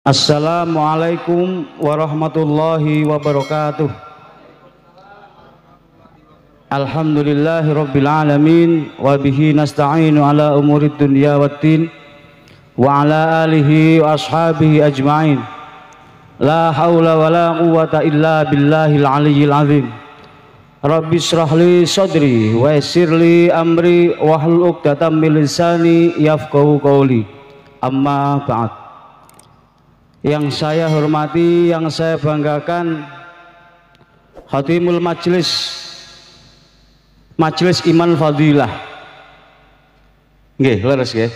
Assalamualaikum warahmatullahi wabarakatuh. Alhamdulillahi rabbil alamin wa bihi nasta'inu ala umurid dunya waddin wa ala alihi wa ashabihi ajma'in. La hawla wa la quwwata illa billahil aliyyil azim. Rabbi shrah li sadri wa yassir li amri wahlul 'uqdatam min lisani yafqahu qawli. Amma ba'd. Yang saya hormati, yang saya banggakan, Khatimul Majelis Iman Fadilah. Nggih, leres nggih.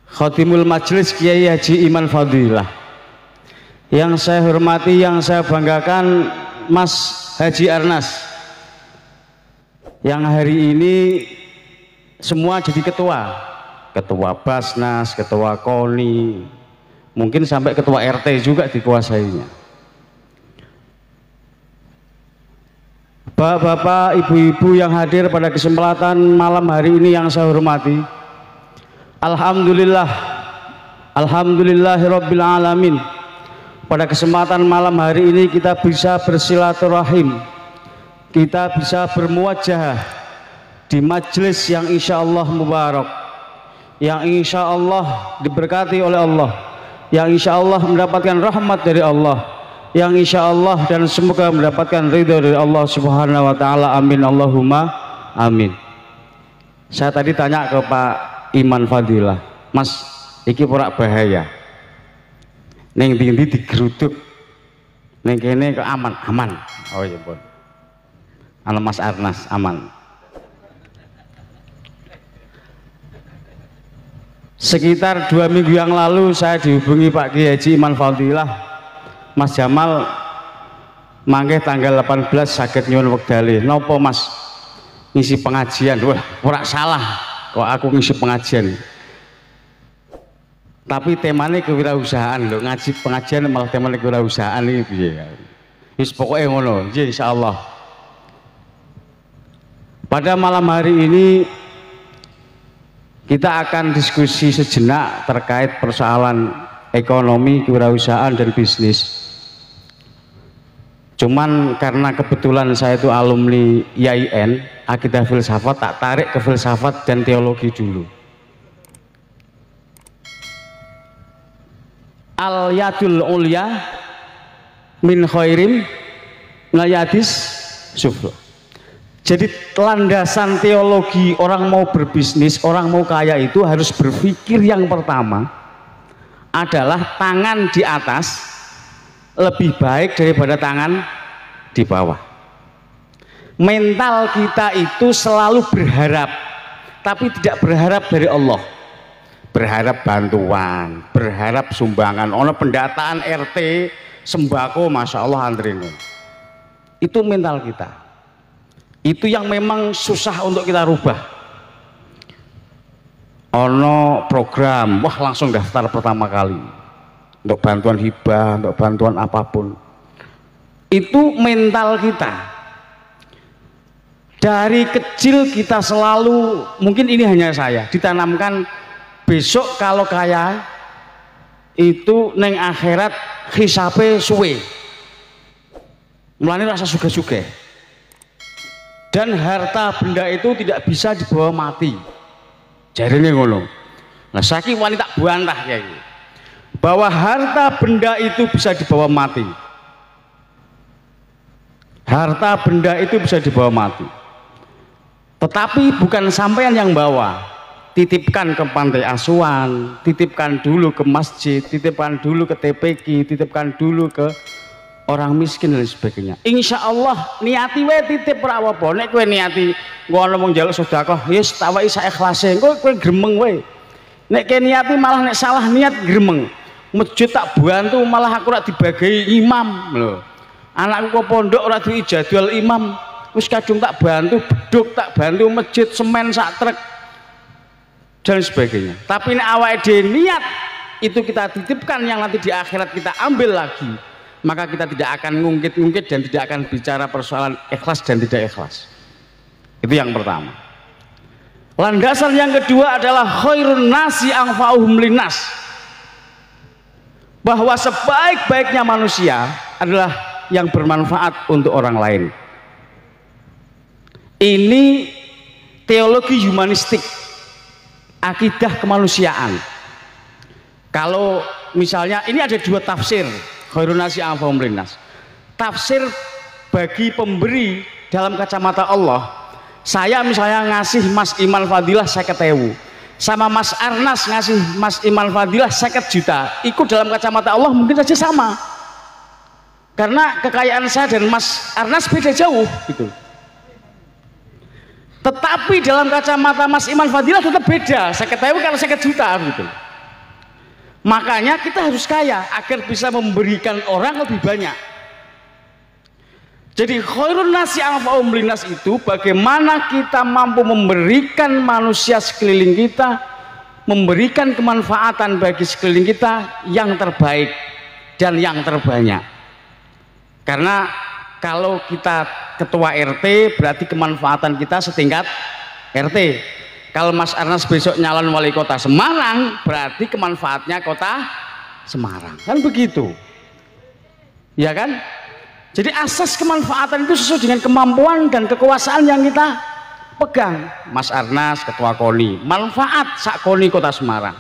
Khatimul Majelis Kiai Haji Iman Fadilah. Yang saya hormati, yang saya banggakan, Mas Haji Arnas. Yang hari ini semua jadi ketua. Ketua Basnas, ketua KONI, mungkin sampai ketua RT juga dikuasainya. Bapak-bapak, ibu-ibu yang hadir pada kesempatan malam hari ini yang saya hormati, Alhamdulillahirabbil alamin. Pada kesempatan malam hari ini kita bisa bersilaturahim, kita bisa bermuwajahah di majelis yang insya Allah mubarak, yang insya Allah diberkati oleh Allah, yang insya Allah mendapatkan rahmat dari Allah, yang insya Allah dan semoga mendapatkan ridho dari Allah Subhanahu wa Ta'ala. Amin Allahumma amin. Saya tadi tanya ke Pak Iman Fadilah, Mas, iki porak bahaya neng dindi digeruduk neng kene ke aman. Oh iya pun, anu Mas Arnas aman. Sekitar 2 minggu yang lalu saya dihubungi Pak Kiai Haji Iman Fadilah, Mas Jamal mangke tanggal 18 saged nyuwun wekdale. Napa Mas ngisi pengajian? Wah, ora salah kok aku ngisi pengajian. Tapi temanya kewirausahaan lho, ngaji pengajian malah temanya kewirausahaan iki piye. Wis pokoke ngono, nggih insyaallah. Pada malam hari ini kita akan diskusi sejenak terkait persoalan ekonomi, kewirausahaan dan bisnis. Cuman karena kebetulan saya itu alumni IAIN, Akidah Filsafat, tak tarik ke filsafat dan teologi dulu. Al yadul ulya min khairim ngayadis sufla. Jadi landasan teologi orang mau berbisnis, orang mau kaya itu harus berpikir yang pertama adalah tangan di atas lebih baik daripada tangan di bawah. Mental kita itu selalu berharap, tapi tidak berharap dari Allah. Berharap bantuan, berharap sumbangan. Ono pendataan RT sembako, masya Allah antrine. Itu mental kita. Itu yang memang susah untuk kita rubah. Ono program, wah langsung daftar pertama kali untuk bantuan hibah, untuk bantuan apapun. Itu mental kita. Dari kecil kita selalu, mungkin ini hanya saya, ditanamkan besok kalau kaya itu neng akhirat hisabe suwe. Mulane rasa suge-suge. Dan harta benda itu tidak bisa dibawa mati. Jarine ngono. Nah, saiki wanita bantah kayak gitu, bahwa harta benda itu bisa dibawa mati. Harta benda itu bisa dibawa mati. Tetapi bukan sampean yang bawa. Titipkan ke pantai asuhan, titipkan dulu ke masjid, titipkan dulu ke TPQ, titipkan dulu ke orang miskin dan sebagainya. Insya Allah niati we titip ora apa-apa. Nek kowe niati ngono mung njaluk sedekah, yes tak wae sak ikhlase. Kowe gremeng we. Nek kowe niati malah nek salah niat gremeng. Masjid tak bantu malah aku ora dibagi imam lho. Anakku kok pondok ora duwe jadwal imam. Wis kadung tak bantu beduk, tak bantu masjid semen sak truk dan sebagainya. Tapi nek awake dhewe niat itu kita titipkan yang nanti di akhirat kita ambil lagi, maka kita tidak akan ngungkit-ngungkit dan tidak akan bicara persoalan ikhlas dan tidak ikhlas. Itu yang pertama. Landasan yang kedua adalah khairun nasi anfa'uhum linnas. bahwa sebaik-baiknya manusia adalah yang bermanfaat untuk orang lain. Ini teologi humanistik, akidah kemanusiaan. Kalau misalnya ini ada dua tafsir khairun nasi anfa'uhum linnas. Tafsir bagi pemberi dalam kacamata Allah, saya misalnya ngasih Mas Iman Fadilah 50.000, sama Mas Arnas ngasih Mas Iman Fadilah 50 juta, ikut dalam kacamata Allah mungkin saja sama, karena kekayaan saya dan Mas Arnas beda jauh gitu. Tetapi dalam kacamata Mas Iman Fadilah tetap beda, 50.000 kalau 50 juta gitu. Makanya kita harus kaya agar bisa memberikan orang lebih banyak. Jadi khairun nasi anfa'uhum linnas itu bagaimana kita mampu memberikan manusia sekeliling kita, memberikan kemanfaatan bagi sekeliling kita yang terbaik dan yang terbanyak. Karena kalau kita ketua RT berarti kemanfaatan kita setingkat RT. Kalau Mas Arnas besok nyalon wali kota Semarang berarti kemanfaatnya kota Semarang, kan begitu ya kan? Jadi asas kemanfaatan itu sesuai dengan kemampuan dan kekuasaan yang kita pegang. Mas Arnas ketua KONI, manfaat sak KONI kota Semarang.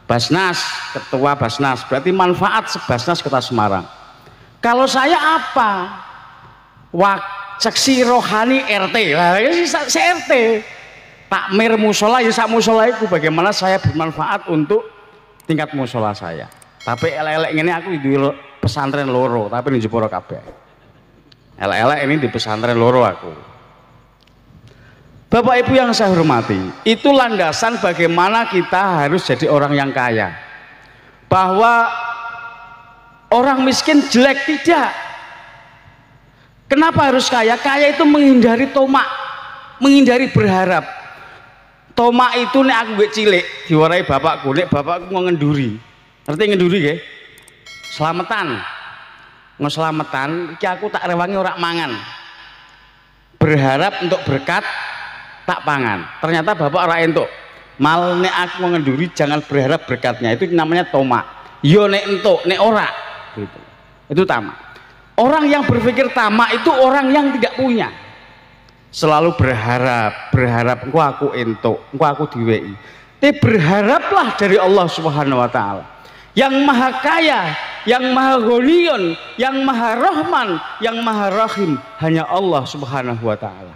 Basnas ketua Basnas berarti manfaat sebasnas kota Semarang. Kalau saya apa? Seksi rohani RT, lah saya RT. Takmir musola ya sak musola itu bagaimana saya bermanfaat untuk tingkat musola saya. Tapi elek-elek ini aku di pesantren loro, tapi di Jeporo kabeh. Elek-elek ini di pesantren loro aku. Bapak Ibu yang saya hormati, itu landasan bagaimana kita harus jadi orang yang kaya. Bahwa orang miskin jelek tidak. Kenapa harus kaya? Kaya itu menghindari tomak, menghindari berharap. Tomak itu nek aku mbek cilik diwarai bapakku, nek bapakku mau ngenduri. Ngerti ngenduri nggih? Selamatan. Ngeslametan iki aku tak rewangi ora mangan. Berharap untuk berkat tak pangan. Ternyata bapak ora entuk. Mal nek aku mau ngenduri jangan berharap berkatnya. Itu namanya tomak. Yo nek entuk, nek ora gitu. Itu tamak. Orang yang berpikir tamak itu orang yang tidak punya. Selalu berharap engko aku entuk, engko aku diweki. Tapi berharaplah dari Allah Subhanahu wa taala. Yang maha kaya, yang maha ghaniyun, yang maha rahman, yang maha rahim, hanya Allah Subhanahu wa taala.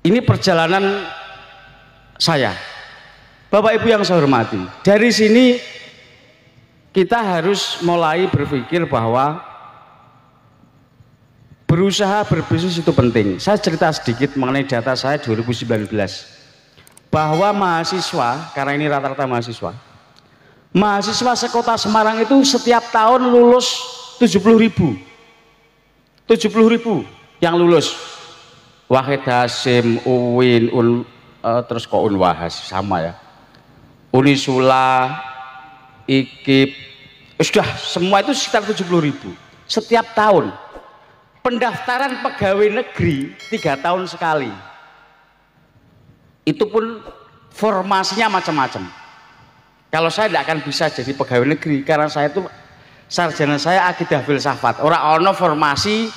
Ini perjalanan saya. Bapak Ibu yang saya hormati, dari sini kita harus mulai berpikir bahwa berusaha berbisnis itu penting. Saya cerita sedikit mengenai data saya 2019 bahwa mahasiswa, karena ini rata-rata mahasiswa sekota Semarang itu setiap tahun lulus 70.000 yang lulus. Wahid Hasim, UIN, terus kok Unwahas sama ya, Unisula, IKIP, sudah semua itu sekitar 70.000 setiap tahun. Pendaftaran pegawai negeri 3 tahun sekali. Itu pun formasinya macam-macam. Kalau saya tidak akan bisa jadi pegawai negeri karena saya itu sarjana saya akidah filsafat. Ora ono formasi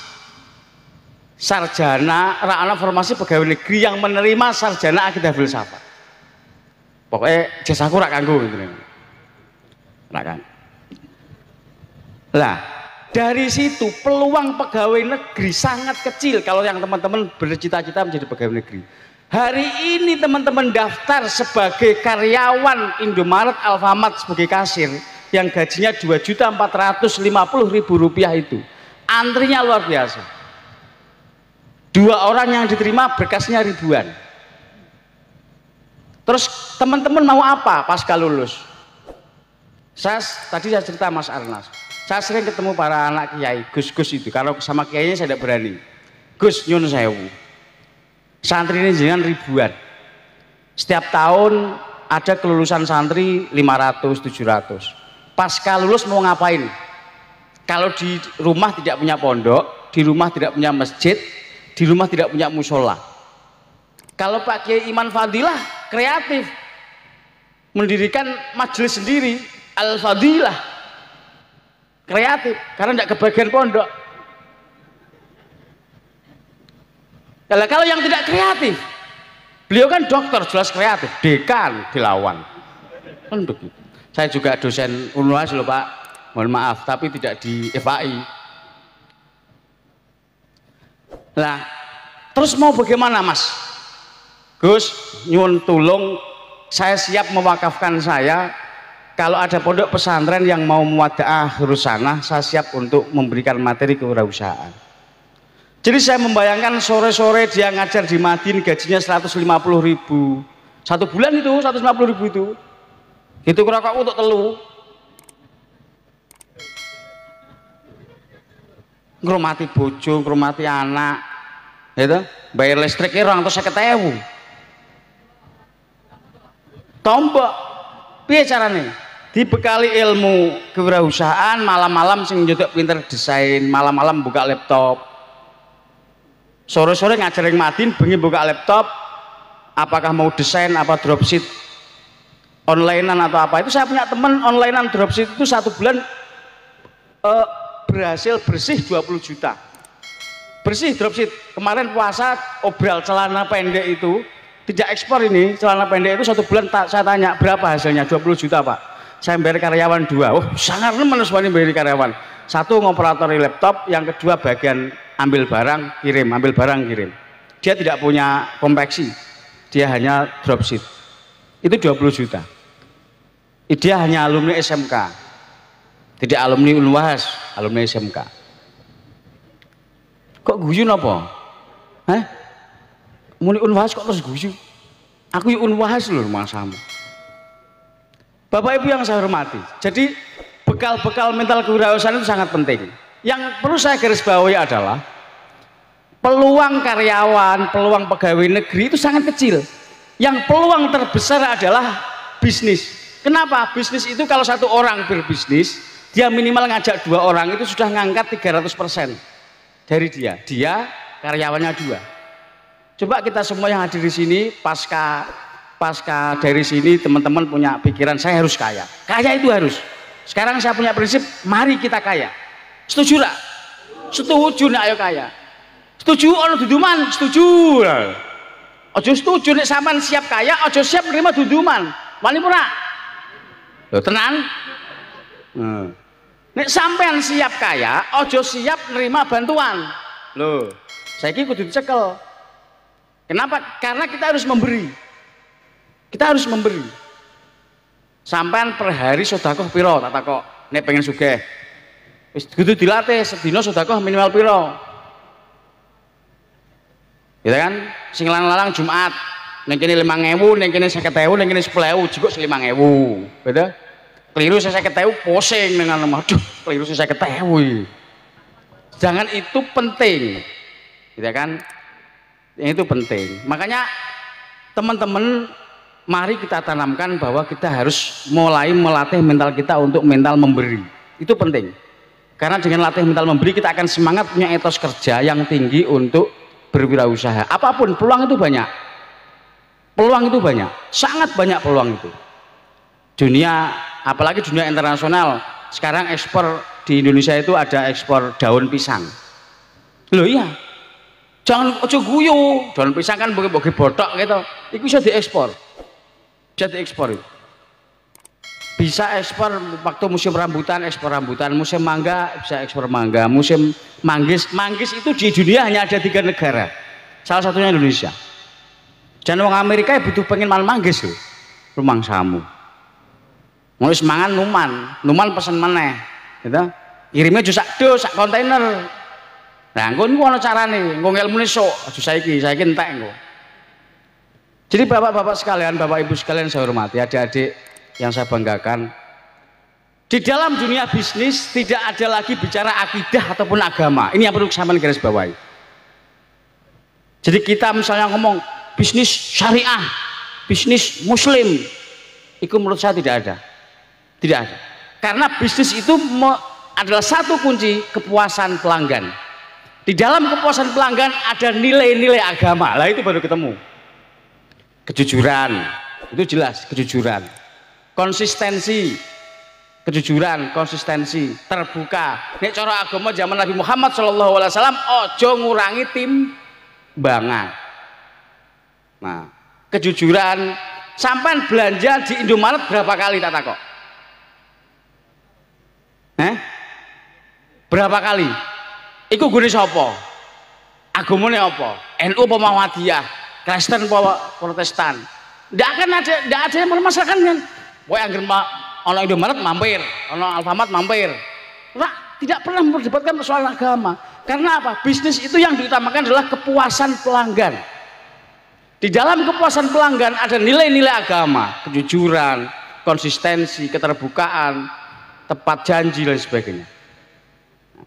sarjana, ora ono formasi pegawai negeri yang menerima sarjana akidah filsafat. Pokoknya jasaku rak kanggo gitu. Rak kan. Lah, dari situ peluang pegawai negeri sangat kecil kalau yang teman-teman bercita-cita menjadi pegawai negeri. Hari ini teman-teman daftar sebagai karyawan Indomaret, Alfamart sebagai kasir yang gajinya Rp2.450.000 itu. Antrinya luar biasa. 2 orang yang diterima berkasnya ribuan. Terus teman-teman mau apa pasca lulus? Tadi saya cerita Mas Arnas. Saya sering ketemu para anak kiai, Gus-Gus itu. Kalau sama kiainya saya tidak berani. Gus, nyun sewu. Santri ini jangan ribuan. Setiap tahun ada kelulusan santri 500, 700. Pasca lulus mau ngapain? Kalau di rumah tidak punya pondok, di rumah tidak punya masjid, di rumah tidak punya musola. Kalau Pak Kiai Iman Fadilah kreatif, mendirikan majelis sendiri, Al-Fadilah, kreatif, karena tidak kebagian pondok. Kalau yang tidak kreatif, beliau kan dokter, jelas kreatif, dekan dilawan kan begitu. Saya juga dosen UNUAS loh Pak, mohon maaf, tapi tidak di FAI. Nah, terus mau bagaimana Mas? Gus, nyuwun tulung, saya siap mewakafkan saya. Kalau ada pondok pesantren yang mau muwadaah Rusana, saya siap untuk memberikan materi kewirausahaan. Jadi saya membayangkan sore-sore dia ngajar di Madin, gajinya 150.000 satu bulan, itu 150.000 itu kerokok untuk telu, ngrumati bojo, ngrumati anak, gitu. Bayar listriknya orang terus 50.000 tombok. Piye carane? Dibekali ilmu kewirausahaan, malam-malam sing njotok pinter desain, malam-malam buka laptop, sore-sore ngajarin Madin, bengi buka laptop, apakah mau desain apa dropship onlinean atau apa. Itu saya punya teman onlinean dropship itu satu bulan berhasil bersih 20 juta bersih dropship. Kemarin puasa obral celana pendek itu tidak ekspor, ini celana pendek itu satu bulan saya tanya berapa hasilnya, 20 juta Pak. Saya bayar karyawan 2. Oh sangat nemen wani bayar karyawan. Satu ngoperatori laptop, yang kedua bagian ambil barang kirim, ambil barang kirim. Dia tidak punya konveksi, dia hanya dropship. Itu 20 juta. Dia hanya alumni SMK, tidak alumni UNWAS, alumni SMK. Kok guyu napa? Hah? Muni UNWAS kok terus guyu? Aku UNWAS lho mangsamu. Bapak Ibu yang saya hormati, jadi bekal-bekal mental kewirausahaan itu sangat penting. Yang perlu saya garis bawahi adalah peluang karyawan, peluang pegawai negeri itu sangat kecil. Yang peluang terbesar adalah bisnis. Kenapa? Bisnis itu kalau satu orang berbisnis, dia minimal ngajak 2 orang, itu sudah ngangkat 300% dari dia. Dia karyawannya 2. Coba kita semua yang hadir di sini, pasca dari sini teman-teman punya pikiran saya harus kaya. Kaya itu harus. Sekarang saya punya prinsip, mari kita kaya. Setuju lah? Setuju nak, ayo kaya. Setuju ono duduman? Setuju. Ojo setuju nek sampean siap kaya, ojo siap nerima duduman. Wani pura? Lho tenan? Nek sampean siap kaya, ojo siap nerima bantuan. Loh, saiki kudu dicekel. Kenapa? Karena kita harus memberi. Kita harus memberi. Sampean per hari sedekah piro tak takok? Nek pengen sugih. Wis kudu dilatih sedina sedekah minimal piro. Gitu kan? Sing lanang-lanang Jumat ning kene 5.000, ning kene 50.000, ning kene 10.000, jikok 5.000. Gitu? Keliru 50.000 pusing dengan aduh, keliru 50.000. Jangan, itu penting. Gitu kan? Itu penting. Makanya teman-teman, mari kita tanamkan bahwa kita harus mulai melatih mental kita untuk mental memberi. Itu penting. Karena dengan latih mental memberi, kita akan semangat punya etos kerja yang tinggi untuk berwirausaha. Apapun, peluang itu banyak. Peluang itu banyak. Sangat banyak peluang itu. Dunia, apalagi dunia internasional. Sekarang ekspor di Indonesia itu ada ekspor daun pisang. Loh iya. Jangan ojo guyu, daun pisang kan bagi botok gitu. Itu bisa diekspor. Bisa diekspor itu. Bisa ekspor waktu musim rambutan, ekspor rambutan. Musim mangga bisa ekspor mangga. Musim manggis itu di dunia hanya ada 3 negara. Salah satunya Indonesia. Dan orang Amerika butuh pengen manggis loh. Rumang samu. Mau semangan numan pesen maneh. Gitu. Kirimnya juga sak kontainer. Nah, engko niku ana carane, engko ilmune sok, aja saiki entek engko. Jadi bapak-bapak sekalian, bapak ibu sekalian saya hormati, adik-adik yang saya banggakan. Di dalam dunia bisnis tidak ada lagi bicara akidah ataupun agama. Ini yang perlu sampean garis bawahi. Jadi kita misalnya ngomong bisnis syariah, bisnis muslim, itu menurut saya tidak ada. Tidak ada. Karena bisnis itu adalah satu kunci kepuasan pelanggan. Di dalam kepuasan pelanggan ada nilai-nilai agama. Lah itu baru ketemu. Kejujuran, itu jelas kejujuran. Konsistensi, kejujuran, konsistensi, terbuka. Nek cara agama zaman Nabi Muhammad SAW ojo ngurangi timbangan. Nah, kejujuran. Sampai belanja di Indomaret berapa kali tak takok? Berapa kali? Iku gune sapa? Agamane apa? NU apa Muhammadiyah? Kristen apa Protestan? Ndak ada yang mempermasalahkan kan. Kowe anggere ana Indomaret mampir, ana Alfamart mampir. Tidak pernah memperdebatkan persoalan agama. Karena apa? Bisnis itu yang diutamakan adalah kepuasan pelanggan. Di dalam kepuasan pelanggan ada nilai-nilai agama, kejujuran, konsistensi, keterbukaan, tepat janji dan sebagainya.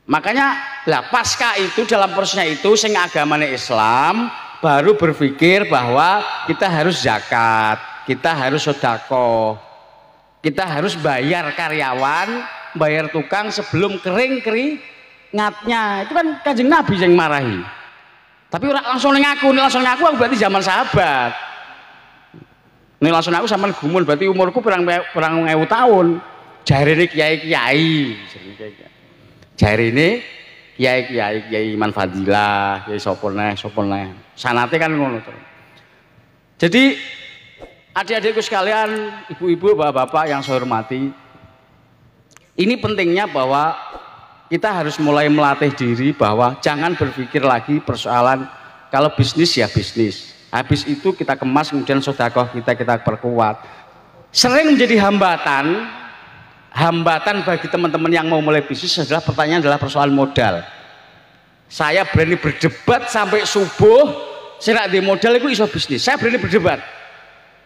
Makanya lah pasca itu dalam prosesnya itu sing agamane Islam baru berpikir bahwa kita harus zakat, kita harus sedekah, kita harus bayar karyawan, bayar tukang sebelum kering keringatnya. Itu kan Kanjeng Nabi yang marahi. Tapi langsung ngaku aku berarti zaman sahabat. Ini langsung aku sama gumun berarti umurku perang 1000 tahun. Jari ini kiai-kiai. Jari ini kiai Iman Fadilah, kiai soponeh. Sanate kan ngono terus. Jadi adik-adikku sekalian, ibu-ibu, bapak-bapak yang saya hormati, ini pentingnya bahwa kita harus mulai melatih diri bahwa jangan berpikir lagi persoalan kalau bisnis ya bisnis. Habis itu kita kemas kemudian sedekah kita perkuat. Sering menjadi hambatan bagi teman-teman yang mau mulai bisnis adalah pertanyaan adalah persoalan modal. Saya berani berdebat sampai subuh, saya di modal itu iso bisnis. Saya berani berdebat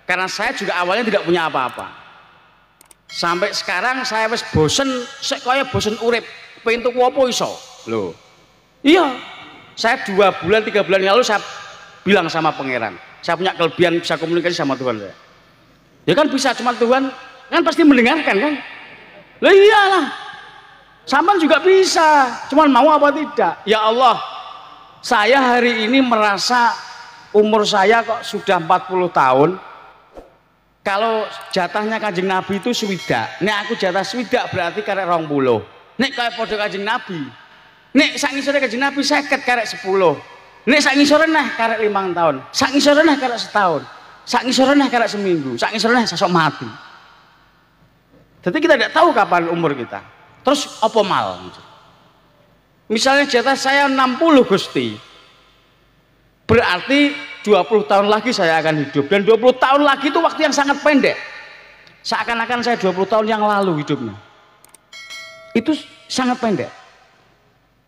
karena saya juga awalnya tidak punya apa-apa. Sampai sekarang saya wis bosen, kaya bosen urip. Pengen tuku apa iso loh. Iya, saya 2 bulan 3 bulan yang lalu saya bilang sama pangeran, saya punya kelebihan bisa komunikasi sama Tuhan saya. Ya kan bisa, cuma Tuhan kan pasti mendengarkan kan. Lah iyalah, sampean juga bisa, cuman mau apa tidak. Ya Allah, saya hari ini merasa umur saya kok sudah 40 tahun. Kalau jatahnya Kanjeng Nabi itu swidak, nek aku jatah swidak berarti karek 20. Nek kaya padha Kanjeng Nabi. Nek sak ngisore Kanjeng Nabi 50 karek 10. Nek sak ngisore neh karek 5 tahun. Sak ngisore neh karek setahun. Sak ngisore neh karek seminggu. Sak ngisore neh sesok mati. Jadi kita tidak tahu kapan umur kita. Terus apa mal? Misalnya jatah saya 60 Gusti. Berarti 20 tahun lagi saya akan hidup dan 20 tahun lagi itu waktu yang sangat pendek. Seakan-akan saya 20 tahun yang lalu hidupnya. Itu sangat pendek.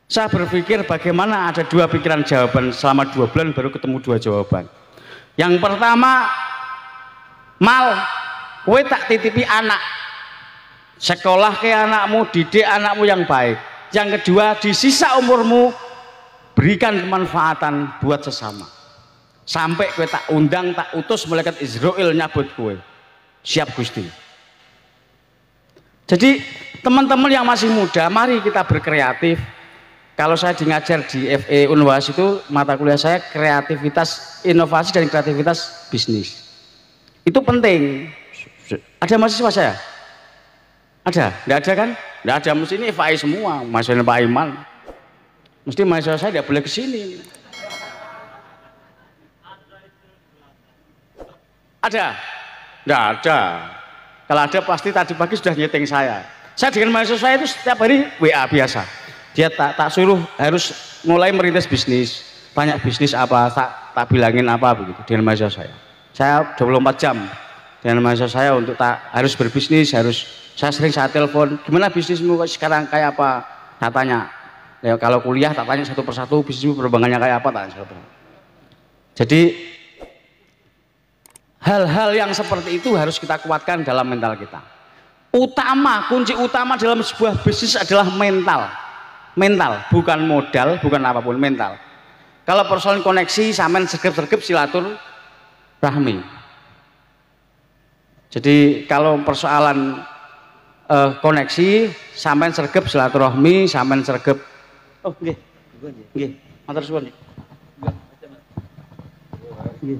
Saya berpikir bagaimana ada 2 pikiran jawaban selama 2 bulan baru ketemu 2 jawaban. Yang pertama, mal, kowe tak titipi anak. Sekolah ke anakmu, didik anakmu yang baik. Yang kedua, di sisa umurmu berikan kemanfaatan buat sesama. Sampai kowe tak undang, tak utus malaikat Israel nyabut kowe. Siap Gusti. Jadi teman-teman yang masih muda, mari kita berkreatif. Kalau saya ngajar di FE Unwas itu mata kuliah saya kreativitas, inovasi dan kreativitas bisnis. Itu penting. Ada mahasiswa saya? Ada? Tidak ada kan? Tidak ada, mesti ini FAI semua, mahasiswa Pak Iman. Mesti mahasiswa saya tidak boleh ke sini. Ada? Tidak ada. Kalau ada pasti tadi pagi sudah nyeting saya. Saya dengan mahasiswa saya itu setiap hari WA biasa. Dia tak suruh harus mulai merintis bisnis. Banyak bisnis apa, tak bilangin apa begitu dengan mahasiswa saya. Saya 24 jam dengan mahasiswa saya untuk harus berbisnis, saya telepon, gimana bisnismu sekarang kayak apa? Tak tanya. Ya, kalau kuliah tak tanya satu persatu bisnismu perkembangannya kayak apa, tak tanya. Jadi hal-hal yang seperti itu harus kita kuatkan dalam mental kita. Kunci utama dalam sebuah bisnis adalah mental, bukan modal, bukan apapun, mental. Kalau persoalan koneksi, sampean sergep-sergep silaturahmi. Jadi kalau persoalan koneksi, sampean sergep silaturahmi, sampean sergep. Oh, nggih. Nggih, matur suwun. Nggih.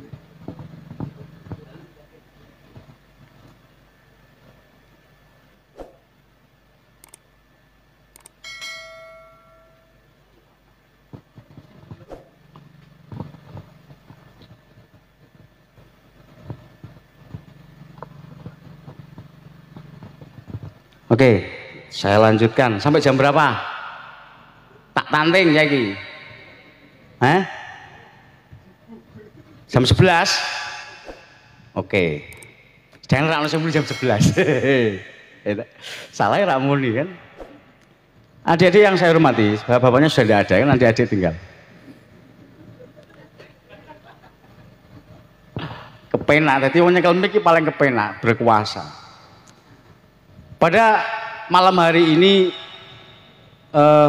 Oke, saya lanjutkan sampai jam berapa? Tak tanting ya iki. Jam 11. Oke. Jangan ra langsung jam 11. Salah ya muni kan. Adik-adik yang saya hormati, bapak-bapaknya sudah tidak ada kan, nanti adik tinggal. Kepenak, jadi wong nyekel miki paling kepenak, berkuasa. Pada malam hari ini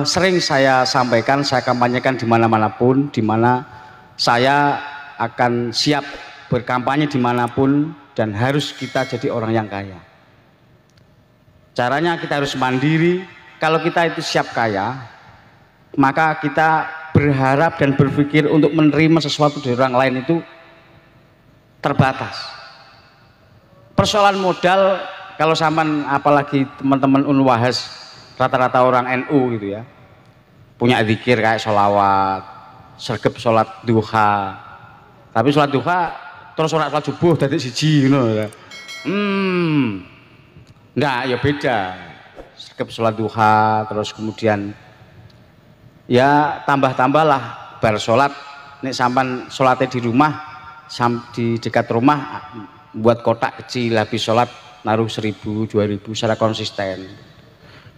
sering saya sampaikan, saya kampanyekan di mana-manapun, di mana saya akan siap berkampanye dimanapun dan harus kita jadi orang yang kaya. Caranya kita harus mandiri. Kalau kita itu siap kaya, maka kita berharap dan berpikir untuk menerima sesuatu dari orang lain itu terbatas. Persoalan modal, kalau sampean apalagi teman-teman Unwahas, rata-rata orang NU gitu ya, punya zikir kayak sholawat, sergep sholat duha. Tapi sholat duha terus sholat subuh dari siji gitu ya. Enggak, ya beda. Sergep sholat duha, terus kemudian ya tambah-tambahlah bar sholat. Nek sampean sholatnya di rumah, di dekat rumah buat kotak kecil, habis sholat naruh 1.000, 2.000 secara konsisten.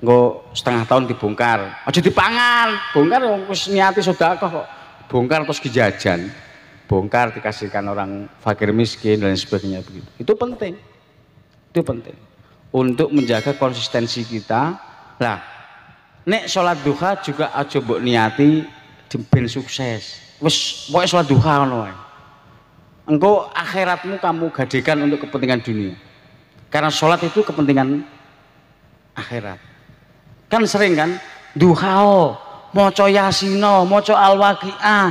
Engko setengah tahun dibongkar, aja dipangan, bongkar wis niati sedekah kok, bongkar terus dijajan, bongkar dikasihkan orang fakir miskin dan sebagainya begitu. Itu penting untuk menjaga konsistensi kita. Nah, nek sholat duha juga aja mbok niati ben sukses, wis pokoke sholat duha ngono wae. Engko akhiratmu kamu gadekan untuk kepentingan dunia, karena sholat itu kepentingan akhirat. Kan sering kan duhao, moco yasino, moco al-waqi'ah,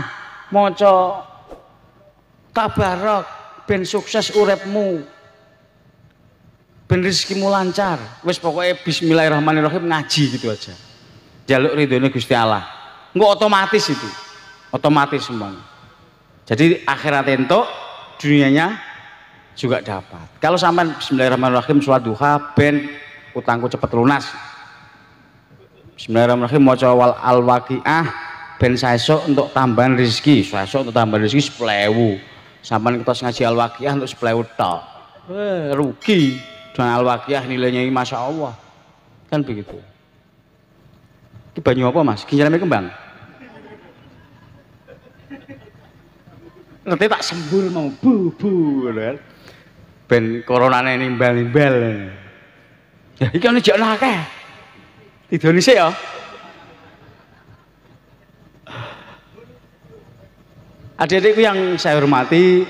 moco tabarok, ben sukses urepmu, ben rezekimu lancar. Wis pokoknya bismillahirrahmanirrahim, ngaji gitu aja, jaluk ridhonya Gusti Allah. Enggak otomatis itu, otomatis semuanya. Jadi akhirat entuk, dunianya juga dapat. Kalau sampai bismillahirrahmanirrahim sholat duha, ben utangku cepet lunas. Bismillahirrahmanirrahim maca wal al-waqi'ah, ben saesuk untuk tambahan rezeki, saesuk untuk tambahan rezeki 10.000. Sampeyan kita ngaji al-waqi'ah untuk 10.000 tok. Rugi. Dan al-waqi'ah nilainya Masya Allah. Kan begitu. Ini banyu apa Mas? Ginjalnya kembang. Ngerti tak sembur mau bu kan. Ben coronane nimbal-nimbal. Ya iki ana jek akeh. Di Indonesia ya. Adik-adikku yang saya hormati,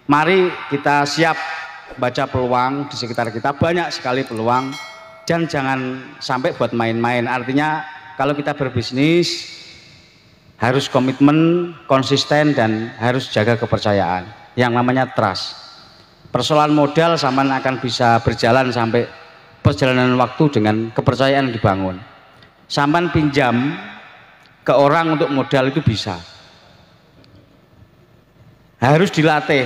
mari kita siap baca peluang di sekitar kita, banyak sekali peluang, dan jangan sampai buat main-main. Artinya kalau kita berbisnis harus komitmen, konsisten, dan harus jaga kepercayaan yang namanya trust. Persoalan modal sampean akan bisa berjalan sampai perjalanan waktu dengan kepercayaan dibangun. Sampean pinjam ke orang untuk modal itu bisa, harus dilatih.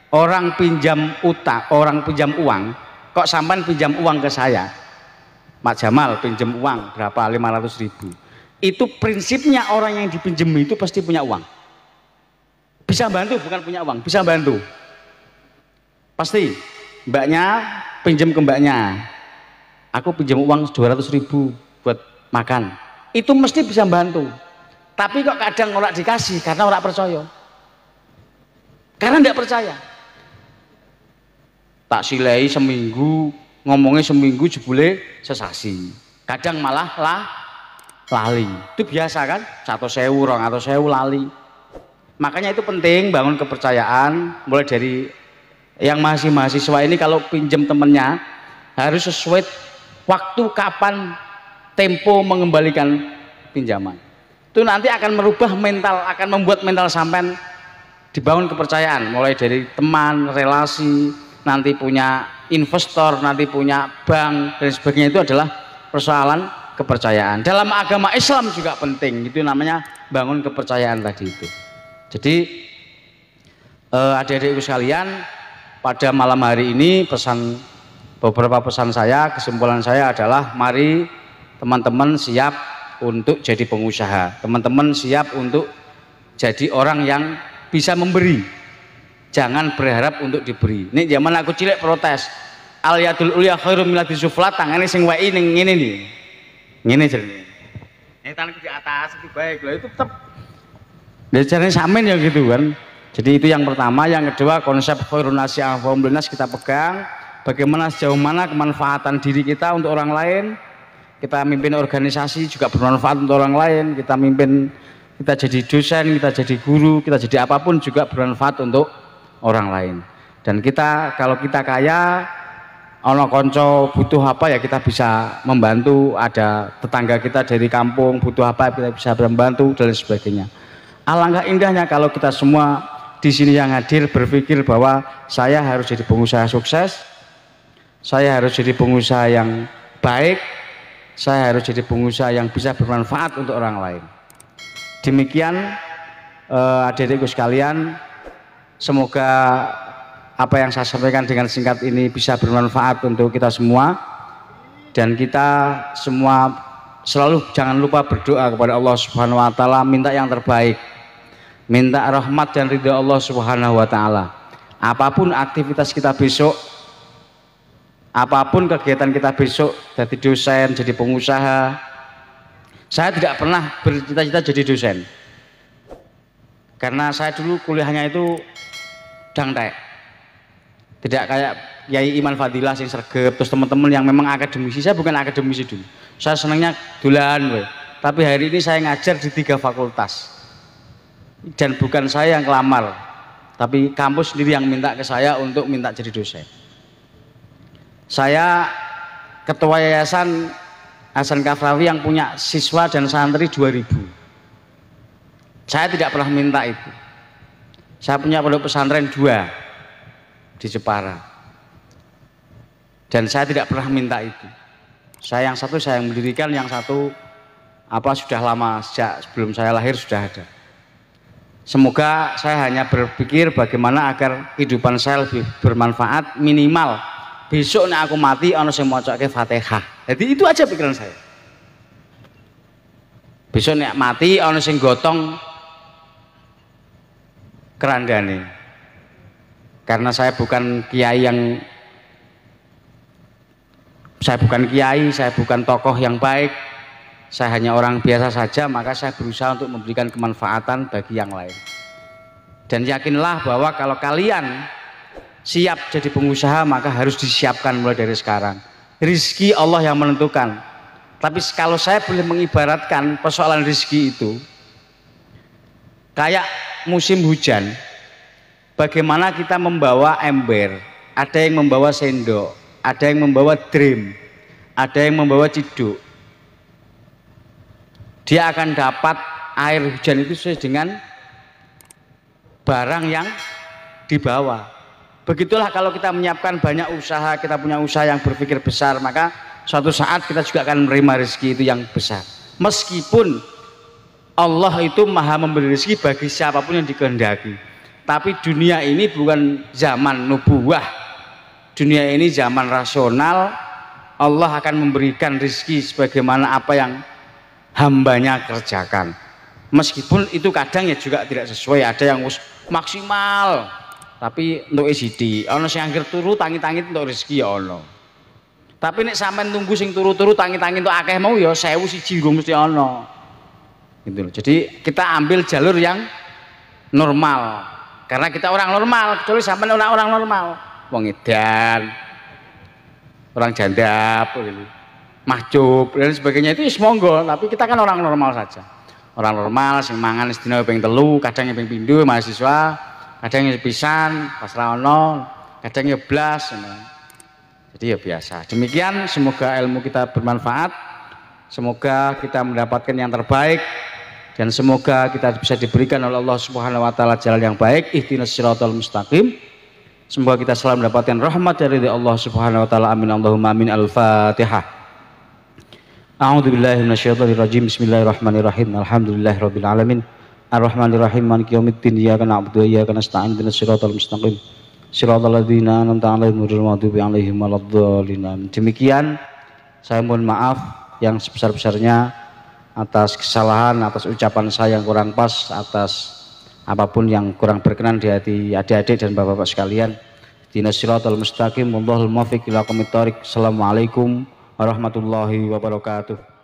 Orang pinjam utang, orang pinjam uang, kok sampean pinjam uang ke saya, Pak Jamal pinjam uang berapa, 500.000. Itu prinsipnya orang yang dipinjam itu pasti punya uang, bisa bantu, bukan punya uang, bisa bantu. Pasti mbaknya pinjam ke mbaknya, aku pinjam uang 200.000 buat makan, itu mesti bisa bantu. Tapi kok kadang orang dikasih karena orang percaya, karena tidak percaya. Tak silai seminggu, ngomongnya seminggu jebule sesasi, kadang malah lali. Itu biasa kan, 1.000, 200.000 lali. Makanya itu penting bangun kepercayaan. Mulai dari yang masih mahasiswa ini, kalau pinjam temennya harus sesuai waktu kapan tempo mengembalikan pinjaman. Itu nanti akan merubah mental, akan membuat mental sampean dibangun kepercayaan. Mulai dari teman, relasi, nanti punya investor, nanti punya bank dan sebagainya. Itu adalah persoalan kepercayaan. Dalam agama Islam juga penting, itu namanya bangun kepercayaan tadi itu. Jadi adik-adikku sekalian, pada malam hari ini pesan beberapa pesan saya, kesimpulan saya adalah mari teman-teman siap untuk jadi pengusaha, teman-teman siap untuk jadi orang yang bisa memberi, jangan berharap untuk diberi. Ini zaman aku cilik protes, al yadul ulya khairum minadis sufla, tangannya sing wae ning ngene nih, ngene jenenge. Ini tanganku di atas itu baik loh, itu tetap caranya samin ya gitu kan. Jadi itu yang pertama. Yang kedua, konsep khairun nasi anfa'uhum linnas kita pegang. Bagaimana sejauh mana kemanfaatan diri kita untuk orang lain. Kita mimpin organisasi juga bermanfaat untuk orang lain. Kita mimpin, kita jadi dosen, kita jadi guru, kita jadi apapun juga bermanfaat untuk orang lain. Dan kita, kalau kita kaya, ono konco butuh apa ya kita bisa membantu. Ada tetangga kita dari kampung butuh apa kita bisa membantu dan sebagainya. Alangkah indahnya kalau kita semua di sini yang hadir berpikir bahwa saya harus jadi pengusaha sukses, saya harus jadi pengusaha yang baik, saya harus jadi pengusaha yang bisa bermanfaat untuk orang lain. Demikian adik-adikku sekalian, semoga apa yang saya sampaikan dengan singkat ini bisa bermanfaat untuk kita semua, dan kita semua selalu jangan lupa berdoa kepada Allah Subhanahu wa taala, minta yang terbaik, minta rahmat dan ridha Allah Subhanahu wa taala. Apapun aktivitas kita besok, apapun kegiatan kita besok, jadi dosen, jadi pengusaha. Saya tidak pernah bercita-cita jadi dosen, karena saya dulu kuliahnya itu dangtek, tidak kayak Yai Iman Fadilah yang sergep, terus teman-teman yang memang akademisi. Saya bukan akademisi dulu, saya senangnya dulan, tapi hari ini saya ngajar di 3 fakultas, dan bukan saya yang kelamar, tapi kampus sendiri yang minta ke saya untuk minta jadi dosen. Saya ketua yayasan Hasan Kafrawi yang punya siswa dan santri 2000. Saya tidak pernah minta itu. Saya punya pondok pesantren 2 di Jepara, dan saya tidak pernah minta itu. Saya yang satu saya yang mendirikan, yang satu sudah lama, sejak sebelum saya lahir sudah ada. Semoga saya hanya berpikir bagaimana agar kehidupan saya lebih bermanfaat, minimal besok nek aku mati ana sing macake Fatihah. Jadi itu aja pikiran saya. Besok nek mati ana sing gotong kerandane. Karena saya bukan kiai, saya bukan tokoh yang baik. Saya hanya orang biasa saja, maka saya berusaha untuk memberikan kemanfaatan bagi yang lain. Dan yakinlah bahwa kalau kalian siap jadi pengusaha, maka harus disiapkan mulai dari sekarang. Rizki Allah yang menentukan. Tapi kalau saya boleh mengibaratkan persoalan rizki itu kayak musim hujan, bagaimana kita membawa ember, ada yang membawa sendok, ada yang membawa drim, ada yang membawa ciduk. Dia akan dapat air hujan itu sesuai dengan barang yang dibawa. Begitulah kalau kita menyiapkan banyak usaha, kita punya usaha yang berpikir besar, maka suatu saat kita juga akan menerima rezeki itu yang besar. Meskipun Allah itu maha memberi rezeki bagi siapapun yang dikehendaki, tapi dunia ini bukan zaman nubuwah, dunia ini zaman rasional. Allah akan memberikan rezeki sebagaimana apa yang hambanya kerjakan, meskipun itu kadang ya juga tidak sesuai. Ada yang maksimal tapi untuk ECD, ono sing angger turu tangi-tangi untuk rezeki ya ono. Tapi nek sampean tunggu sing turu-turu tangi-tangi untuk akeh mau ya 1000 siji go mesti ono. Gitu loh. Jadi kita ambil jalur yang normal. Karena kita orang normal, kecuali sampean orang normal. Wong edan, orang janda, gitu, mahjub dan sebagainya itu monggo, tapi kita kan orang normal saja. Orang normal sing mangan sedina ping 3, kadang ping 7 mahasiswa. Kadang yang pisan, pas rawono, kadang ya blas. Jadi ya biasa. Demikian, semoga ilmu kita bermanfaat, semoga kita mendapatkan yang terbaik, dan semoga kita bisa diberikan oleh Allah Subhanahu wa taala jalan yang baik. Ihdinas siratal mustaqim. Semoga kita selalu mendapatkan rahmat dari Allah Subhanahu wa taala. Amin Allahumma amin. Al-Fatihah. A'udzubillahi minasyaitonirrajim. Bismillahirrahmanirrahim. Alhamdulillahirabbil alamin. Ar-Rahmanir Rahim, Maliki Yaumiddin, Iyyaka na'budu wa iyyaka nasta'in, ihdinas siratal mustaqim. siratal ladzina an'amta 'alaihim ghairil maghdubi 'alaihim waladdallin. Demikian, saya mohon maaf yang sebesar-besarnya atas kesalahan, atas ucapan saya yang kurang pas, atas apapun yang kurang berkenan di hati adik-adik dan bapak-bapak sekalian. Ihdinas siratal mustaqim, wallahul muwaffiq ila aqwamit thoriq. Assalamualaikum warahmatullahi wabarakatuh.